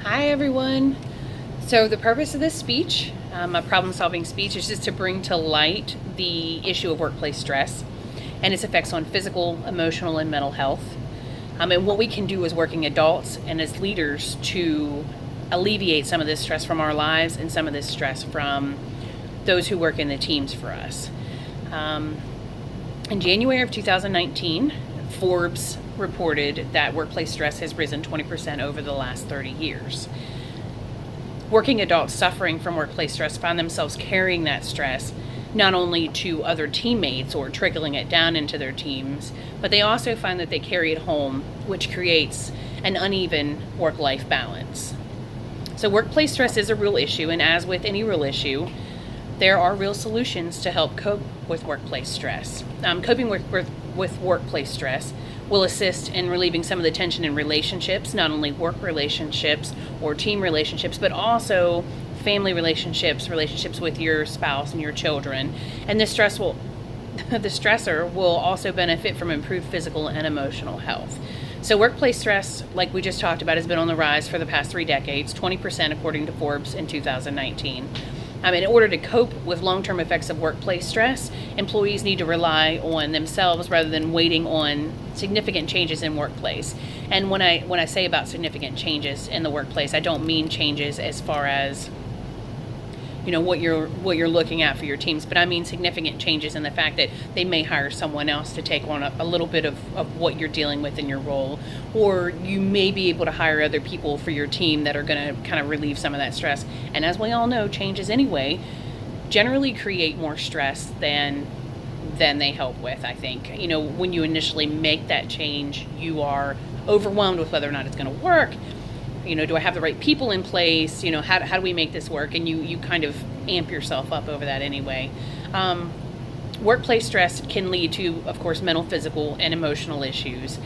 Hi, everyone. So the purpose of this speech, a problem-solving speech, is just to bring to light the issue of workplace stress and its effects on physical, emotional, and mental health. And what we can do as working adults and as leaders to alleviate some of this stress from our lives and some of this stress from those who work in the teams for us. In January of 2019, Forbes reported that workplace stress has risen 20% over the last 30 years. Working adults suffering from workplace stress find themselves carrying that stress not only to other teammates or trickling it down into their teams, but they also find that they carry it home, which creates an uneven work-life balance. So workplace stress is a real issue, and as with any real issue, there are real solutions to help cope with workplace stress. Coping with workplace stress will assist in relieving some of the tension in relationships, not only work relationships or team relationships, but also family relationships, relationships with your spouse and your children. And the stressor will also benefit from improved physical and emotional health. So workplace stress, like we just talked about, has been on the rise for the past 3 decades, 20% according to Forbes in 2019. In order to cope with long-term effects of workplace stress, employees need to rely on themselves rather than waiting on significant changes in workplace. And when I say about significant changes in the workplace, I don't mean changes as far as what you're looking at for your teams, but I mean significant changes in the fact that they may hire someone else to take on a little bit of what you're dealing with in your role, or you may be able to hire other people for your team that are going to kind of relieve some of that stress. And as we all know, changes anyway generally create more stress than they help with. I think when you initially make that change, you are overwhelmed with whether or not it's going to work. Do I have the right people in place? How do we make this work? And you kind of amp yourself up over that anyway. Workplace stress can lead to, of course, mental, physical, and emotional issues.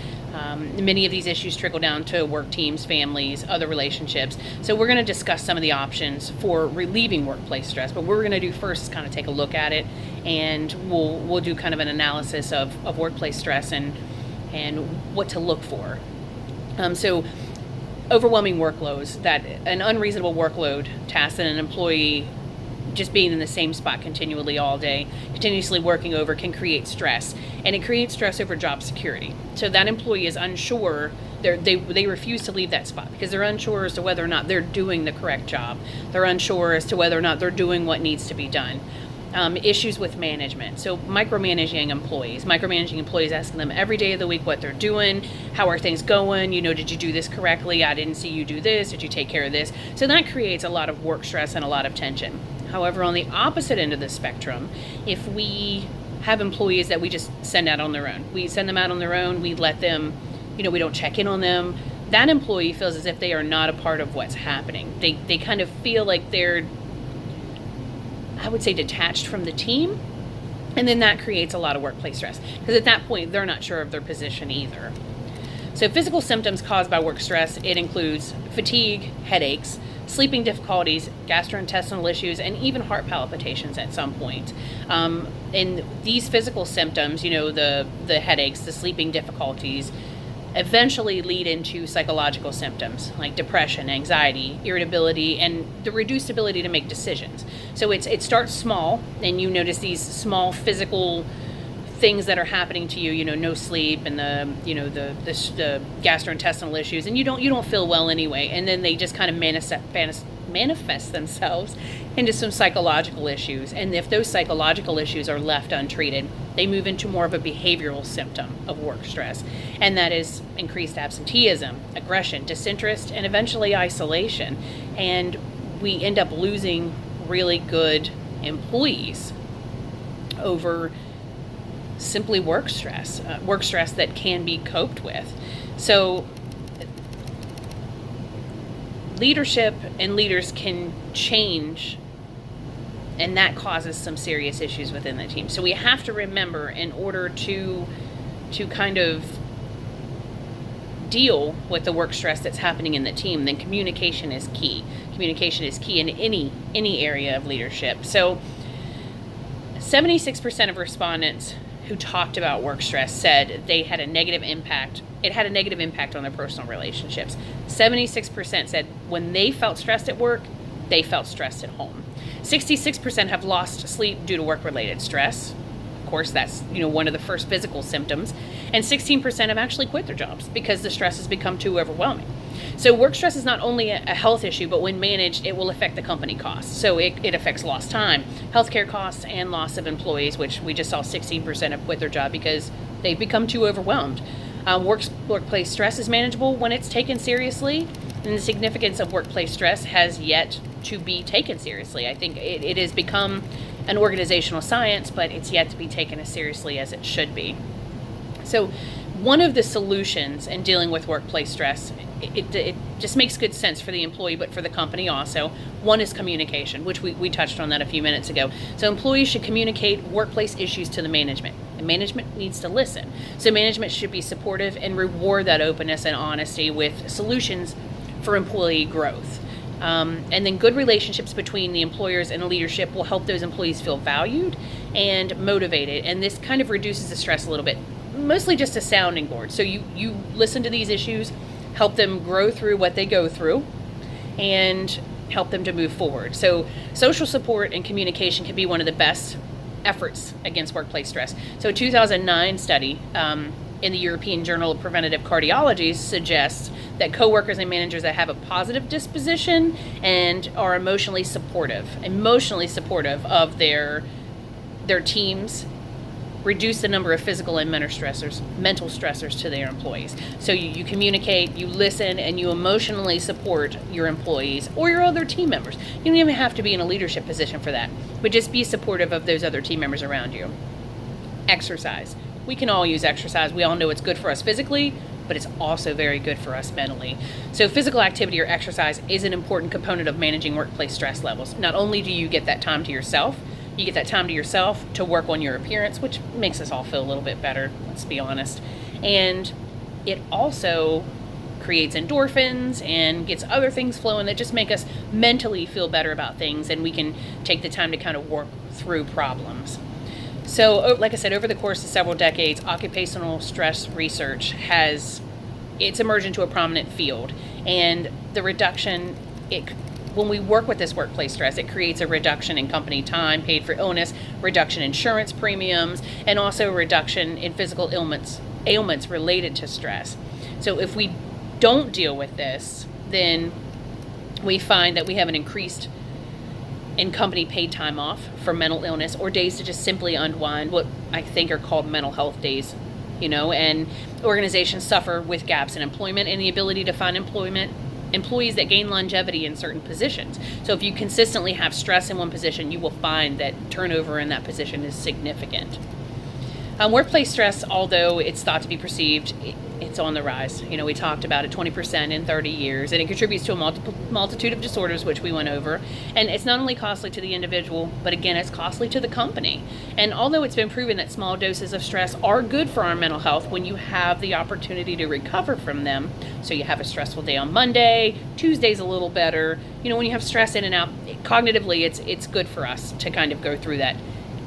Many of these issues trickle down to work teams, families, other relationships. So we're going to discuss some of the options for relieving workplace stress. But what we're going to do first is kind of take a look at it, and we'll do kind of an analysis of workplace stress and what to look for. So overwhelming workloads, that an unreasonable workload task that an employee just being in the same spot continually all day, continuously working over, can create stress. And it creates stress over job security. So that employee is unsure, they refuse to leave that spot because they're unsure as to whether or not they're doing the correct job. They're unsure as to whether or not they're doing what needs to be done. Issues with management. So micromanaging employees, asking them every day of the week what they're doing, how are things going, did you do this correctly? I didn't see you do this. Did you take care of this? So that creates a lot of work stress and a lot of tension. However, on the opposite end of the spectrum, if we have employees that we just send out on their own, we let them, we don't check in on them, that employee feels as if they are not a part of what's happening. They kind of feel like they're, I would say, detached from the team, and then that creates a lot of workplace stress because at that point they're not sure of their position either. So physical symptoms caused by work stress, it includes fatigue, headaches, sleeping difficulties, gastrointestinal issues, and even heart palpitations at some point. And these physical symptoms, the headaches, the sleeping difficulties, eventually lead into psychological symptoms like depression, anxiety, irritability, and the reduced ability to make decisions. So it starts small, and you notice these small physical things that are happening to you. No sleep, and the gastrointestinal issues, and you don't feel well anyway. And then they just kind of manifest themselves into some psychological issues. And if those psychological issues are left untreated, they move into more of a behavioral symptom of work stress. And that is increased absenteeism, aggression, disinterest, and eventually isolation. And we end up losing really good employees over simply work stress that can be coped with. So leadership and leaders can change, and that causes some serious issues within the team. So we have to remember, in order to kind of deal with the work stress that's happening in the team, then communication is key. Communication is key in any area of leadership. So 76% of respondents who talked about work stress said they had a negative impact. It had a negative impact on their personal relationships. 76% said when they felt stressed at work, they felt stressed at home. 66% have lost sleep due to work-related stress. Of course, that's one of the first physical symptoms. And 16% have actually quit their jobs because the stress has become too overwhelming. So work stress is not only a health issue, but when managed, it will affect the company costs. So it affects lost time, healthcare costs, and loss of employees, which we just saw 16% have quit their job because they've become too overwhelmed. Workplace stress is manageable when it's taken seriously, and the significance of workplace stress has yet to be taken seriously. I think it has become an organizational science, but it's yet to be taken as seriously as it should be. So one of the solutions in dealing with workplace stress, it just makes good sense for the employee, but for the company also. One is communication, which we touched on that a few minutes ago. So employees should communicate workplace issues to the management, and management needs to listen. So management should be supportive and reward that openness and honesty with solutions for employee growth. And then good relationships between the employers and leadership will help those employees feel valued and motivated. And this kind of reduces the stress a little bit, mostly just a sounding board. So you listen to these issues, help them grow through what they go through, and help them to move forward. So social support and communication can be one of the best efforts against workplace stress. So a 2009 study in the European Journal of Preventive Cardiology suggests that coworkers and managers that have a positive disposition and are emotionally supportive of their teams reduce the number of physical and mental stressors to their employees. So you communicate, you listen, and you emotionally support your employees or your other team members. You don't even have to be in a leadership position for that, but just be supportive of those other team members around you. Exercise. We can all use exercise. We all know it's good for us physically, but it's also very good for us mentally. So physical activity or exercise is an important component of managing workplace stress levels. Not only do you get that time to yourself, you get that time to yourself to work on your appearance, which makes us all feel a little bit better, let's be honest. And it also creates endorphins and gets other things flowing that just make us mentally feel better about things, and we can take the time to kind of work through problems. So, like I said, over the course of several decades, occupational stress research it's emerged into a prominent field. And the reduction, when we work with this workplace stress, it creates a reduction in company time paid for illness, reduction in insurance premiums, and also a reduction in physical ailments related to stress. So if we don't deal with this, then we find that we have an increased in company paid time off for mental illness or days to just simply unwind, what I think are called mental health days, and organizations suffer with gaps in employment and the ability to find employees that gain longevity in certain positions. So if you consistently have stress in one position, you will find that turnover in that position is significant. Workplace stress, although it's thought to be perceived, it's on the rise. We talked about it, 20% in 30 years, and it contributes to a multitude of disorders, which we went over. And it's not only costly to the individual, but again, it's costly to the company. And although it's been proven that small doses of stress are good for our mental health when you have the opportunity to recover from them, so you have a stressful day on Monday, Tuesday's a little better, when you have stress in and out, cognitively, it's good for us to kind of go through that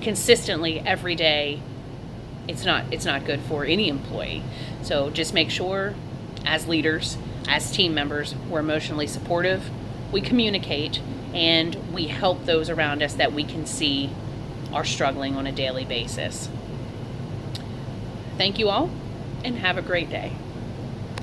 consistently every day. It's not good for any employee. So just make sure, as leaders, as team members, we're emotionally supportive, we communicate, and we help those around us that we can see are struggling on a daily basis. Thank you all, and have a great day.